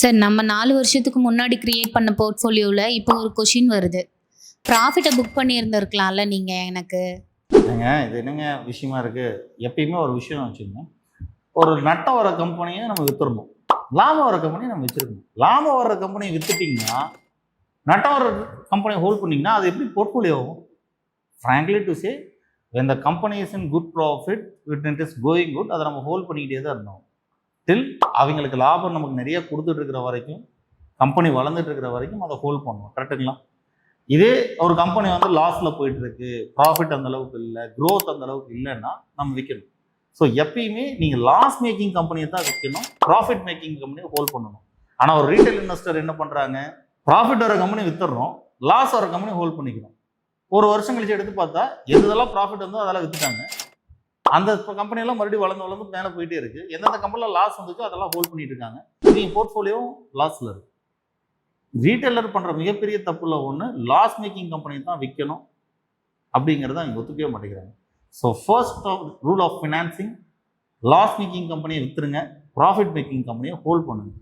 Sir நம்ம 4 வருஷத்துக்கு முன்னாடி கிரியேட் பண்ண போர்ட்ஃபோலியோல இப்போ ஒரு கொஷின் வருது. ப்ராஃபிட்ட புக் பண்ணியிருந்திருக்கலாம்ல நீங்க எனக்கு. ஏங்க இது என்னங்க விஷயமா இருக்கு? எப்பயுமே ஒரு விஷயம் வச்சுக்கோங்க. ஒரு நட்டம் வர கம்பெனியை நம்ம வித்துறணும். லாபம் வர கம்பெனியை நம்ம வச்சிருக்கணும். லாபம் வர்ற கம்பெனியை வித்துட்டிங்கன்னா, நட்டம் வர கம்பெனியை ஹோல்ட் பண்ணிங்கன்னா அது எப்படி போர்ட்ஃபோலியோ ஆகும்? Frankly to say when the company is in good profit, when it is going good, அதை நம்ம ஹோல்ட் பண்ணிக்கிட்டே தான் இருந்தோம். டில் அவங்களுக்கு லாபம் நமக்கு நிறைய கொடுத்துட்டு இருக்கிற வரைக்கும், கம்பெனி வளர்ந்துட்டு இருக்கிற வரைக்கும் அதை ஹோல்ட் பண்ணுவோம். கரெக்டுங்களா? இதே ஒரு கம்பெனி வந்து லாஸில் போயிட்டு இருக்கு, ப்ராஃபிட் அந்த அளவுக்கு இல்லை, க்ரோத் அந்த அளவுக்கு இல்லைன்னா நம்ம விற்கணும். ஸோ எப்பயுமே நீங்கள் லாஸ் மேக்கிங் கம்பெனியை தான் விற்கணும், ப்ராஃபிட் மேக்கிங் கம்பெனியை ஹோல்ட் பண்ணணும். ஆனால் ஒரு ரீட்டைல் இன்வெஸ்டர் என்ன பண்ணுறாங்க, ப்ராஃபிட் வர கம்பெனி வித்துடுறோம், லாஸ் வர கம்பெனி ஹோல்ட் பண்ணிக்கிறோம். ஒரு வருஷம் கழிச்சு எடுத்து பார்த்தா எதெல்லாம் ப்ராஃபிட் வந்தோ அதெல்லாம் வித்துட்டாங்க. அந்த கம்பெனியெல்லாம் மறுபடியும் வளர்ந்து மேலே போயிட்டே இருக்கு. எந்தெந்த கம்பெனியில் லாஸ் வந்துச்சோ அதெல்லாம் ஹோல்ட் பண்ணிட்டு இருக்காங்க. நீங்கள் போர்ட்ஃபோலியோவும் லாஸில் இருக்கு. ரீட்டைலர் பண்ணுற மிகப்பெரிய தப்புல ஒன்று, லாஸ் மேக்கிங் கம்பெனி தான் விற்கணும் அப்படிங்கிறத அவங்க ஒத்துக்கவே மாட்டேங்கிறாங்க. So first rule of financing, loss making கம்பெனியை வித்துருங்க, ப்ராஃபிட் மேக்கிங் கம்பெனியை ஹோல்ட் பண்ணுங்க.